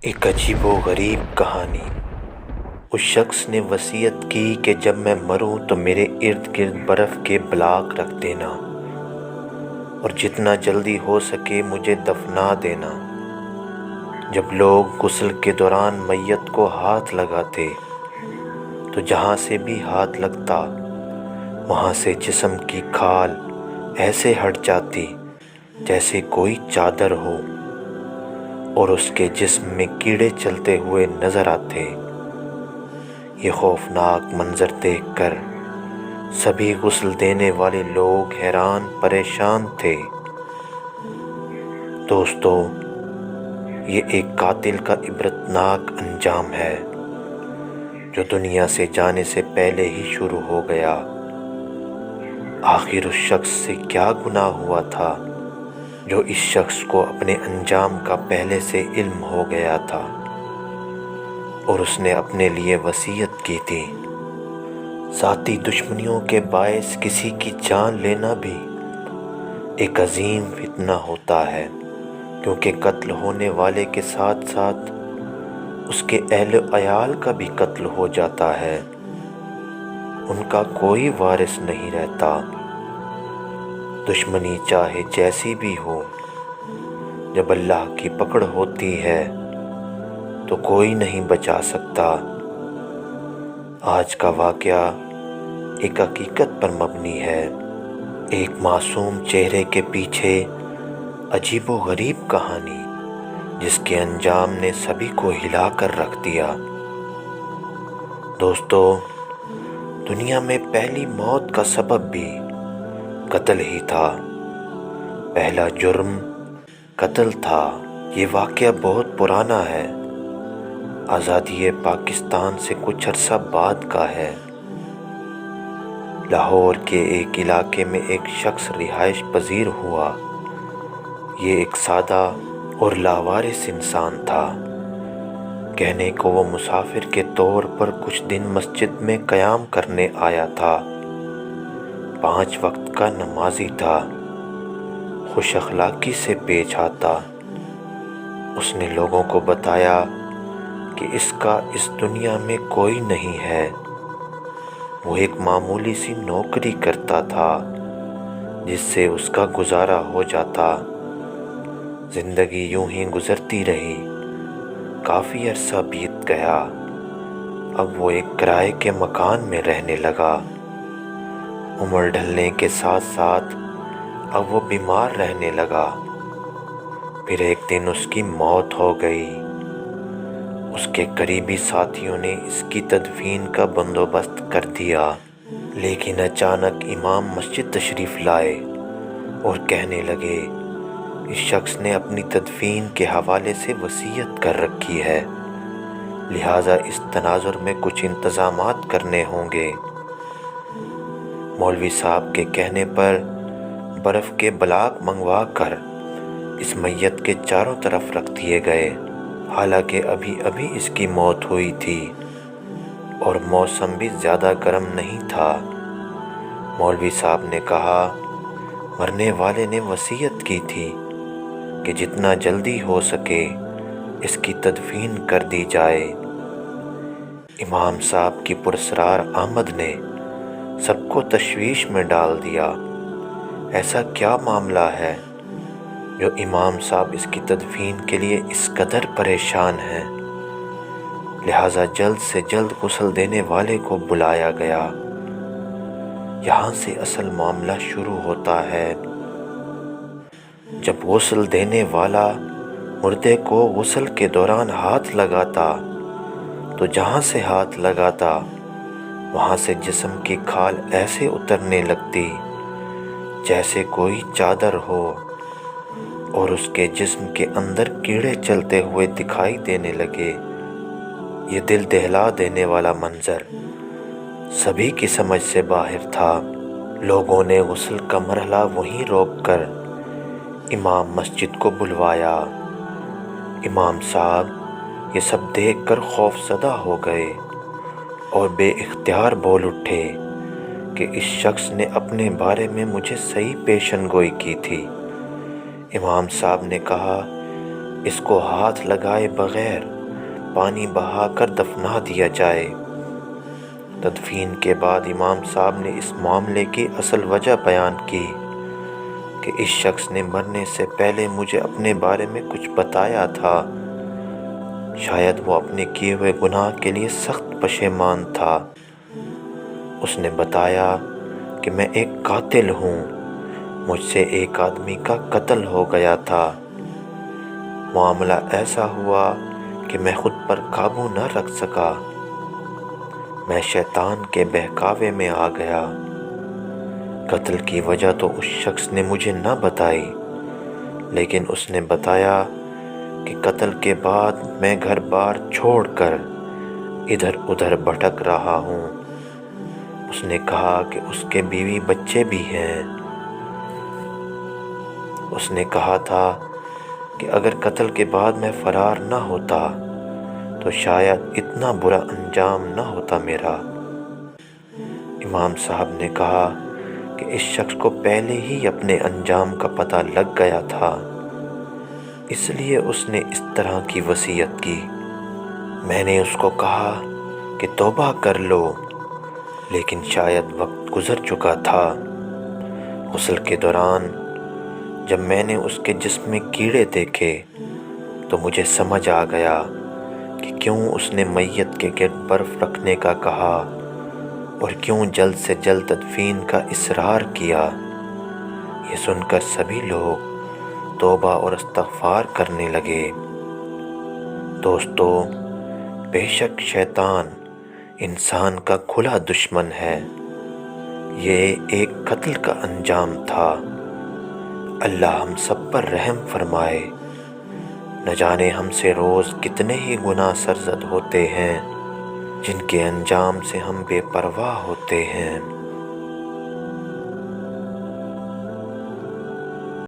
ایک عجیب و غریب کہانی۔ اس شخص نے وصیت کی کہ جب میں مروں تو میرے ارد گرد برف کے بلاک رکھ دینا اور جتنا جلدی ہو سکے مجھے دفنا دینا۔ جب لوگ غسل کے دوران میت کو ہاتھ لگاتے تو جہاں سے بھی ہاتھ لگتا وہاں سے جسم کی کھال ایسے ہٹ جاتی جیسے کوئی چادر ہو اور اس کے جسم میں کیڑے چلتے ہوئے نظر آتے۔ یہ خوفناک منظر دیکھ کر سبھی غسل دینے والے لوگ حیران پریشان تھے۔ دوستو، یہ ایک قاتل کا عبرتناک انجام ہے جو دنیا سے جانے سے پہلے ہی شروع ہو گیا۔ آخر اس شخص سے کیا گناہ ہوا تھا جو اس شخص کو اپنے انجام کا پہلے سے علم ہو گیا تھا اور اس نے اپنے لیے وصیت کی تھی؟ ذاتی دشمنیوں کے باعث کسی کی جان لینا بھی ایک عظیم فتنہ ہوتا ہے، کیونکہ قتل ہونے والے کے ساتھ ساتھ اس کے اہل و عیال کا بھی قتل ہو جاتا ہے۔ ان کا کوئی وارث نہیں رہتا۔ دشمنی چاہے جیسی بھی ہو، جب اللہ کی پکڑ ہوتی ہے تو کوئی نہیں بچا سکتا۔ آج کا واقعہ ایک حقیقت پر مبنی ہے، ایک معصوم چہرے کے پیچھے عجیب و غریب کہانی جس کے انجام نے سبھی کو ہلا کر رکھ دیا۔ دوستو، دنیا میں پہلی موت کا سبب بھی قتل ہی تھا۔ پہلا جرم قتل تھا۔ یہ واقعہ بہت پرانا ہے، آزادی پاکستان سے کچھ عرصہ بعد کا ہے۔ لاہور کے ایک علاقے میں ایک شخص رہائش پذیر ہوا۔ یہ ایک سادہ اور لاوارث انسان تھا۔ کہنے کو وہ مسافر کے طور پر کچھ دن مسجد میں قیام کرنے آیا تھا۔ 5 وقت کا نمازی تھا، خوش اخلاقی سے پیش آتا۔ اس نے لوگوں کو بتایا کہ اس کا اس دنیا میں کوئی نہیں ہے۔ وہ ایک معمولی سی نوکری کرتا تھا جس سے اس کا گزارا ہو جاتا۔ زندگی یوں ہی گزرتی رہی۔ کافی عرصہ بیت گیا۔ اب وہ ایک کرائے کے مکان میں رہنے لگا۔ عمر ڈھلنے کے ساتھ ساتھ اب وہ بیمار رہنے لگا۔ پھر ایک دن اس کی موت ہو گئی۔ اس کے قریبی ساتھیوں نے اس کی تدفین کا بندوبست کر دیا، لیکن اچانک امام مسجد تشریف لائے اور کہنے لگے، اس شخص نے اپنی تدفین کے حوالے سے وصیت کر رکھی ہے، لہٰذا اس تناظر میں کچھ انتظامات کرنے ہوں گے۔ مولوی صاحب کے کہنے پر برف کے بلاک منگوا کر اس میت کے چاروں طرف رکھ دیے گئے۔ حالانکہ ابھی ابھی اس کی موت ہوئی تھی اور موسم بھی زیادہ گرم نہیں تھا۔ مولوی صاحب نے کہا، مرنے والے نے وصیت کی تھی کہ جتنا جلدی ہو سکے اس کی تدفین کر دی جائے۔ امام صاحب کی پراسرار آمد نے سب کو تشویش میں ڈال دیا۔ ایسا کیا معاملہ ہے جو امام صاحب اس کی تدفین کے لیے اس قدر پریشان ہیں؟ لہٰذا جلد سے جلد غسل دینے والے کو بلایا گیا۔ یہاں سے اصل معاملہ شروع ہوتا ہے۔ جب غسل دینے والا مردے کو غسل کے دوران ہاتھ لگاتا تو جہاں سے ہاتھ لگاتا وہاں سے جسم کی کھال ایسے اترنے لگتی جیسے کوئی چادر ہو اور اس کے جسم کے اندر کیڑے چلتے ہوئے دکھائی دینے لگے۔ یہ دل دہلا دینے والا منظر سبھی کی سمجھ سے باہر تھا۔ لوگوں نے غسل کا مرحلہ وہیں روک کر امام مسجد کو بلوایا۔ امام صاحب یہ سب دیکھ کر خوف زدہ ہو گئے اور بے اختیار بول اٹھے کہ اس شخص نے اپنے بارے میں مجھے صحیح پیشن گوئی کی تھی۔ امام صاحب نے کہا، اس کو ہاتھ لگائے بغیر پانی بہا کر دفنا دیا جائے۔ تدفین کے بعد امام صاحب نے اس معاملے کی اصل وجہ بیان کی کہ اس شخص نے مرنے سے پہلے مجھے اپنے بارے میں کچھ بتایا تھا۔ شاید وہ اپنے کیے ہوئے گناہ کے لیے سخت پشیمان تھا۔ اس نے بتایا کہ میں ایک قاتل ہوں، مجھ سے ایک آدمی کا قتل ہو گیا تھا۔ معاملہ ایسا ہوا کہ میں خود پر قابو نہ رکھ سکا، میں شیطان کے بہکاوے میں آ گیا۔ قتل کی وجہ تو اس شخص نے مجھے نہ بتائی، لیکن اس نے بتایا کہ قتل کے بعد میں گھر بار چھوڑ کر ادھر ادھر بھٹک رہا ہوں۔ اس نے کہا کہ اس کے بیوی بچے بھی ہیں۔ اس نے کہا تھا کہ اگر قتل کے بعد میں فرار نہ ہوتا تو شاید اتنا برا انجام نہ ہوتا میرا۔ امام صاحب نے کہا کہ اس شخص کو پہلے ہی اپنے انجام کا پتہ لگ گیا تھا، اس لیے اس نے اس طرح کی وصیت کی۔ میں نے اس کو کہا کہ توبہ کر لو، لیکن شاید وقت گزر چکا تھا۔ غسل کے دوران جب میں نے اس کے جسم میں کیڑے دیکھے تو مجھے سمجھ آ گیا کہ کیوں اس نے میت کے گرد برف رکھنے کا کہا اور کیوں جلد سے جلد تدفین کا اصرار کیا۔ یہ سن کر سبھی لوگ توبہ اور استغفار کرنے لگے۔ دوستو، بے شک شیطان انسان کا کھلا دشمن ہے۔ یہ ایک قتل کا انجام تھا۔ اللہ ہم سب پر رحم فرمائے۔ نہ جانے ہم سے روز کتنے ہی گناہ سرزد ہوتے ہیں جن کے انجام سے ہم بے پرواہ ہوتے ہیں۔